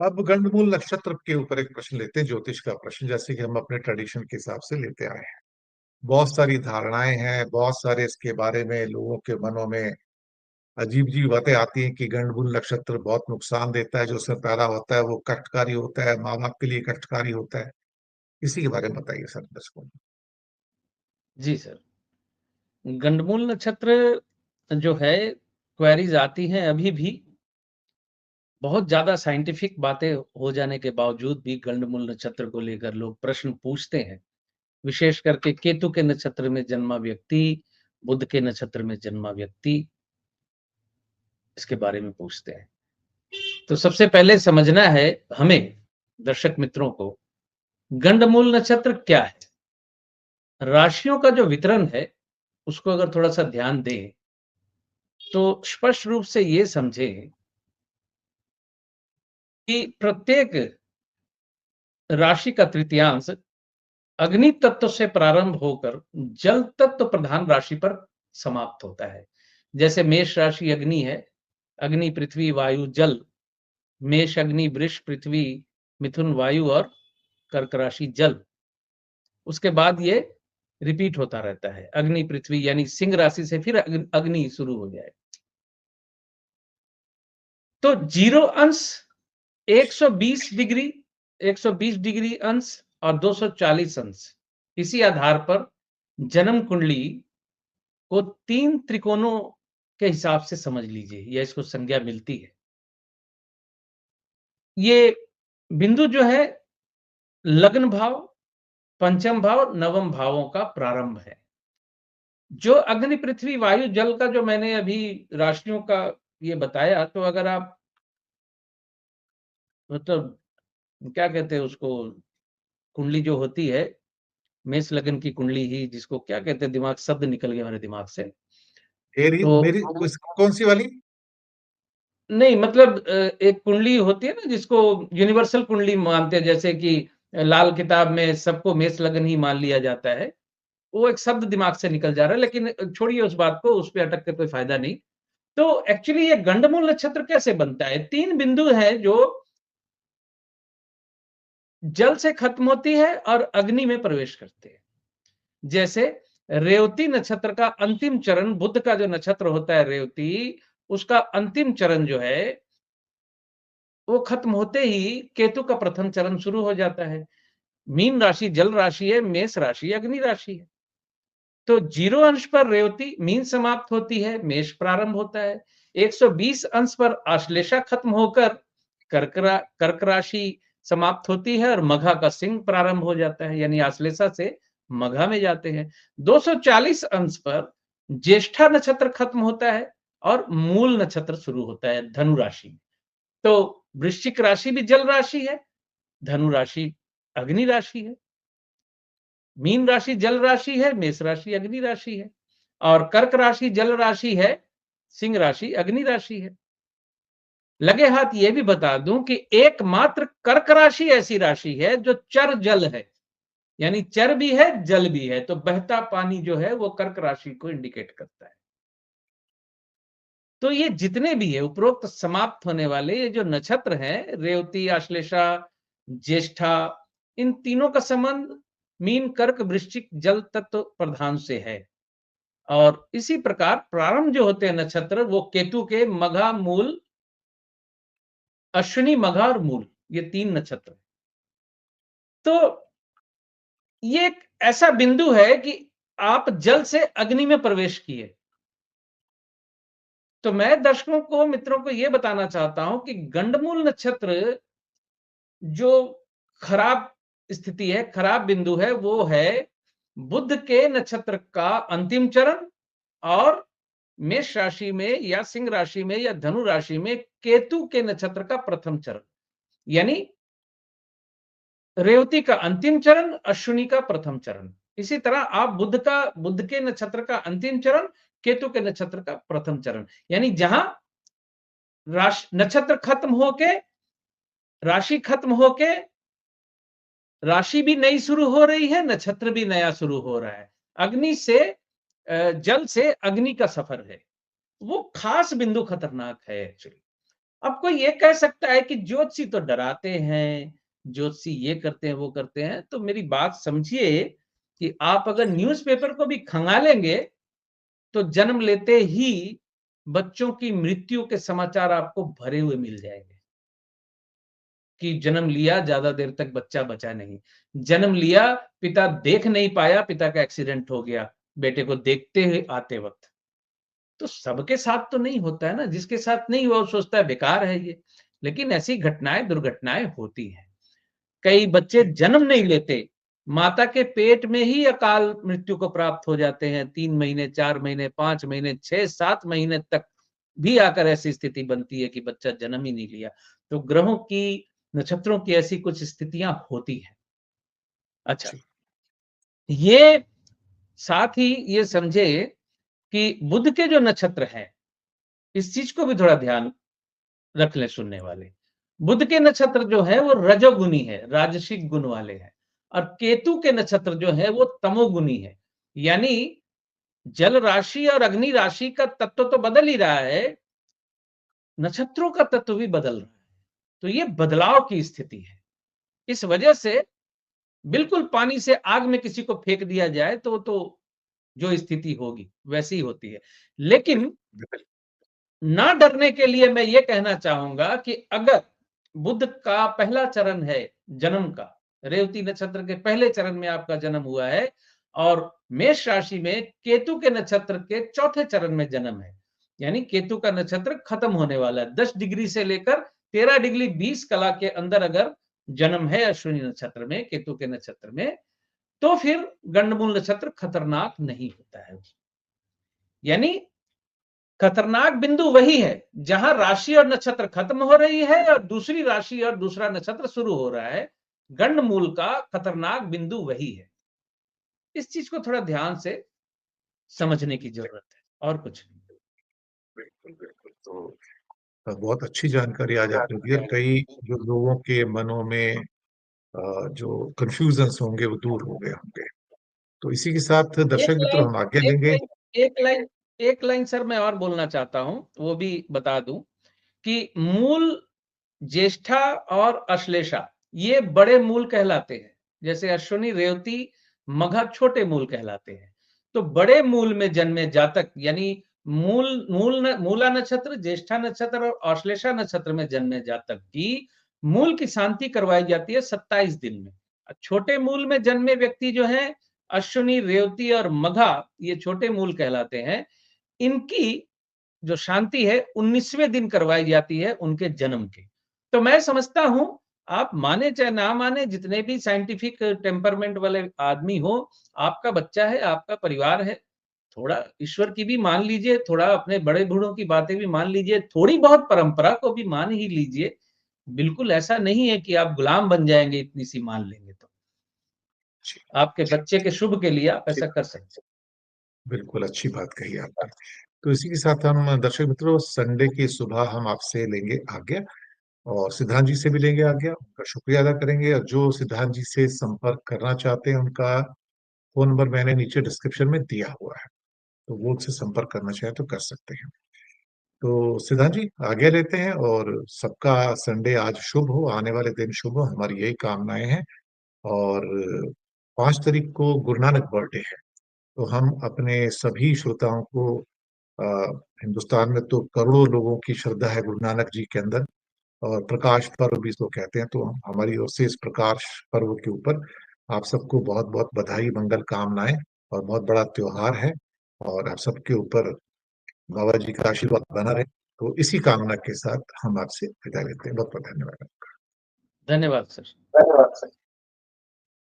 अब गंडमूल नक्षत्र के ऊपर एक प्रश्न लेते हैं, ज्योतिष का प्रश्न, जैसे कि हम अपने ट्रेडिशन के हिसाब से लेते आए हैं। बहुत सारी धारणाएं हैं, बहुत सारे इसके बारे में लोगों के मनों में अजीब अजीब बातें आती हैं कि गंडमूल नक्षत्र बहुत नुकसान देता है, जो उसमें पैदा होता है वो कष्टकारी होता है, माँ बाप के लिए कष्टकारी होता है। इसी के बारे में बताइए सर दर्शकों को। जी सर। गंडमूल नक्षत्र जो है, क्वेरीज आती हैं अभी भी। बहुत ज़्यादा साइंटिफिक बातें हो जाने के बावजूद भी गंडमूल नक्षत्र को लेकर लोग प्रश्न पूछते हैं। विशेष करके केतु के नक्षत्र में जन्मा व्यक्ति, बुध के नक्षत्र में जन्मा व्यक्ति इसके बारे में पूछते हैं। तो सबसे पहले समझना है हमें, दर्शक मित्रों को, गंडमूल नक्षत्र क्या है? राशियों का जो वितरण है, उसको अगर थोड़ा-सा ध्यान दें, तो स्पष्ट रूप से ये समझें कि प्रत्येक राशि का तृतीयांश अग्नि तत्व से प्रारंभ होकर जल तत्व प्रधान राशि पर समाप्त होता है। जैसे मेष राशि अग्नि है, अग्नि, पृथ्वी, वायु, जल। मेष अग्नि, वृष पृथ्वी, मिथुन वायु और कर्क राशि जल। उसके बाद ये रिपीट होता रहता है, अग्नि पृथ्वी, यानी सिंह राशि से फिर अग्नि शुरू हो जाए। तो 0 अंश 120 डिग्री, 120 डिग्री अंश और 240 अंश, इसी आधार पर जन्म कुंडली को 3 त्रिकोणों के हिसाब से समझ लीजिए, या इसको संज्ञा मिलती है। ये बिंदु जो है, लग्न भाव, पंचम भाव, नवम भावों का प्रारंभ है। जो अग्नि, पृथ्वी, वायु, जल का जो मैंने अभी राशियों का ये बताया, तो अगर आप मतलब क्या कहते हैं उसको, कुंडली जो होती है, मेष लग्न की कुंडली ही, जिसको क्या कहते हैं, दिमाग शब्द निकल गया मेरे दिमाग से। मेरी तो मेरी कौन सी वाली? नहीं मतलब एक कुंडली होती है ना, जिसको यूनिवर्सल कुंडली मानते हैं, जैसे कि लाल किताब में सबको मेष लग्न ही मान लिया जाता है। वो एक शब्द दिमाग से निकल जा रहा है, लेकिन छोड़िए उस बात को, उस पे अटक कर कोई फायदा नहीं। तो एक्चुअली ये गंडमूल नक्षत्र कैसे बनता है? 3 बिंदु हैं जो जल से खत्म होती है और अग्नि में प्रवेश करते हैं। जैसे रेवती नक्षत्र का अंतिम चरण, बुध का जो नक्षत्र होता है रेवती, उसका अंतिम चरण जो है, वो खत्म होते ही केतु का प्रथम चरण शुरू हो जाता है। मीन राशि जल राशि है, मेष राशि अग्नि राशि है। तो 0 अंश पर रेवती, मीन समाप्त होती है, मेष प्रारंभ होता है। 120 अंश पर आश्लेषा खत्म होकर कर्क राशि समाप्त होती है और मघा का सिंह प्रारंभ हो जाता है, यानी आश्लेषा से मघा में जाते हैं। 240 अंश पर ज्येष्ठा नक्षत्र खत्म होता है और मूल नक्षत्र शुरू होता है धनु राशि। तो वृश्चिक राशि भी जल राशि है, धनु राशि अग्नि राशि है, मीन राशि जल राशि है, मेष राशि अग्नि राशि है, और कर्क राशि जल राशि है, सिंह राशि अग्नि राशि है। लगे हाथ ये भी बता दूं कि एकमात्र कर्क राशि ऐसी राशि है जो चर जल है, यानी चर भी है जल भी है। तो बहता पानी जो है वो कर्क राशि को इंडिकेट करता है। तो ये जितने भी है उपरोक्त समाप्त होने वाले ये जो नक्षत्र हैं, रेवती, आश्लेषा, ज्येष्ठा, इन तीनों का संबंध मीन, कर्क, वृश्चिक जल तत्व प्रधान से है। और इसी प्रकार प्रारंभ जो होते हैं नक्षत्र, वो केतु के मघा, मूल, अश्विनी, मघा और मूल, ये 3 नक्षत्र। तो ये एक ऐसा बिंदु है कि आप जल से अग्नि में प्रवेश किए। तो मैं दर्शकों को, मित्रों को यह बताना चाहता हूं कि गंडमूल नक्षत्र जो खराब स्थिति है, खराब बिंदु है, वो है बुध के नक्षत्र का अंतिम चरण और मेष राशि में या सिंह राशि में या धनु राशि में केतु के नक्षत्र का प्रथम चरण, यानी रेवती का अंतिम चरण, अश्विनी का प्रथम चरण। इसी तरह आप बुध के नक्षत्र का अंतिम चरण, केतु के नक्षत्र का प्रथम चरण, यानी जहां नक्षत्र खत्म होके, राशि खत्म होके, राशि भी नई शुरू हो रही है, नक्षत्र भी नया शुरू हो रहा है। अग्नि से जल से अग्नि का सफर है। वो खास बिंदु खतरनाक है एक्चुअली। अब कोई ये कह सकता है कि ज्योतिषी तो डराते हैं, ज्योतिषी ये करते हैं, वो करते हैं, तो मेरी बात समझिए कि आप अगर न्यूज़पेपर को भी खंगालेंगे, तो जन्म लेते ही बच्चों की मृत्यु के समाचार आपको भरे हुए मिल जाएँगे। कि जन्म लिया, ज़्यादा देर तक बच्चा बचा नहीं। जन्म लिया, पिता देख नहीं पाया, पिता का एक्सीडेंट हो गया, बेटे को देखते हुए आते वक़्त। तो सबके साथ तो नहीं होता है ना, जिसके साथ नहीं हुआ वो सोचता है बेकार है ये। लेकिन ऐसी घटनाएँ, दुर्घटनाएँ होती हैं। कई बच्चे जी, जन्म नहीं लेते, माता के पेट में ही अकाल मृत्यु को प्राप्त हो जाते हैं। 3 महीने, 4 महीने, 5 महीने, 6-7 महीने तक भी आकर ऐसी स्थिति बनती है कि बच्चा जन्म ही नहीं लिया। तो ग्रहों की, नक्षत्रों की ऐसी कुछ स्थितियाँ होती हैं। अच्छा, जी, ये साथ ही ये समझे कि बुध के जो नक्षत्र हैं, इस चीज़ को भी थोड़ा ध्यान रख लें सुनने वाले। बुध के नक्षत्र जो है वो रजोगुनी है, राजसिक गुण वाले हैं और केतु के नक्षत्र जो है वो तमोगुनी है। यानी जल राशि और अग्नि राशि का तत्व तो बदल ही रहा है, नक्षत्रों का तत्व भी बदल रहा है। तो ये बदलाव की स्थिति है। इस वजह से बिल्कुल पानी से आग में किसी को फेंक दिया जाए तो जो स्थिति होगी वैसी ही होती है। लेकिन बिल्कुल, ना डरने के लिए मैं ये कहना चाहूँगा कि अगर बुध का पहला चरण है जन्म का, रेवती नक्षत्र के पहले चरण में आपका जन्म हुआ है और मेष राशि में केतु के नक्षत्र के चौथे चरण में जन्म है। यानी केतु का नक्षत्र खत्म होने वाला है। 10 डिग्री से लेकर 13 डिग्री 20 कला के अंदर अगर जन्म है अश्विनी नक्षत्र में, केतु के नक्षत्र में, तो फिर गंडमूल नक्षत्र खतरनाक नहीं होता है। यानी खतरनाक बिंदु वही है जहां राशि और नक्षत्र खत्म हो रही है और दूसरी राशि और दूसरा नक्षत्र शुरू हो रहा है। गंड मूल का खतरनाक बिंदु वही है। इस चीज को थोड़ा ध्यान से जी, समझने की जरूरत है और कुछ नहीं। बिल्कुल, बिल्कुल। तो बहुत अच्छी जानकारी आज आपने दी और कई जो लोगों के मनों में जो कन्फ्यूजन्स होंगे वो दूर हो गए होंगे। तो इसी के साथ एक दर्शक मित्रों लाइन हम आज्ञा एक लेंगे। लाइन एक लाइन एक लाइन सर मैं और बोलना चाहता हूं, वो भी बता दूं कि मूल, ज्येष्ठा और अश्लेषा ये बड़े मूल कहलाते हैं। जैसे अश्विनी, रेवती, मघा छोटे मूल कहलाते हैं। तो बड़े मूल में जन्मे जातक यानी मूला नक्षत्र, ज्येष्ठा नक्षत्र और अश्लेषा नक्षत्र में जन्मे जातक की मूल की शांति करवाई जाती है 27 दिन में। छोटे मूल में जन्मे व्यक्ति जो है अश्विनी, रेवती और मघा, ये छोटे मूल कहलाते हैं। इनकी जो शांति है 19वें दिन करवाई जाती है उनके जन्म की। तो मैं समझता हूं, आप माने चाहे ना माने, जितने भी साइंटिफिक टेम्परमेंट वाले आदमी हो, आपका बच्चा है, आपका परिवार है, थोड़ा ईश्वर की भी मान लीजिए, थोड़ा अपने बड़े बूढ़ों की बातें भी मान लीजिए, थोड़ी बहुत परंपरा को भी मान ही लीजिए। बिल्कुल ऐसा नहीं है कि आप गुलाम बन जाएंगे इतनी सी मान लेंगे तो। जी, आपके बच्चे के शुभ के लिए आप अच्छी ऐसा बात, कर सकते बिल्कुल अच्छी बात कही आपने। तो इसी के साथ हम दर्शक मित्रों संडे की सुबह हम आपसे लेंगे आज्ञा और सिद्धांत जी से भी लेंगे आज्ञा। उनका शुक्रिया अदा करेंगे और जो सिद्धांत जी से संपर्क करना चाहते हैं उनका फ़ोन नंबर मैंने नीचे डिस्क्रिप्शन में दिया हुआ है, तो वो उनसे संपर्क करना चाहें तो कर सकते हैं। तो सिद्धांत जी आज्ञा लेते हैं और सबका संडे आज शुभ हो, आने वाले दिन शुभ हो, हमारी यही कामनाएँ हैं। और 5 तारीख को गुरु नानक बर्थडे है, तो हम अपने सभी श्रोताओं को अ, हिंदुस्तान में तो करोड़ों लोगों की श्रद्धा है गुरु नानक जी के अंदर और प्रकाश पर्व भी इसको कहते हैं, तो हमारी ओर से इस प्रकाश पर्व के ऊपर आप सबको बहुत-बहुत बधाई, मंगल कामनाएँ और बहुत बड़ा त्योहार है और आप सबके ऊपर बाबा जी का आशीर्वाद बना रहे। तो इसी कामना के साथ हम आपसे विदा लेते हैं। बहुत-बहुत धन्यवाद। हैं। धन्यवाद सर। धन्यवाद सर।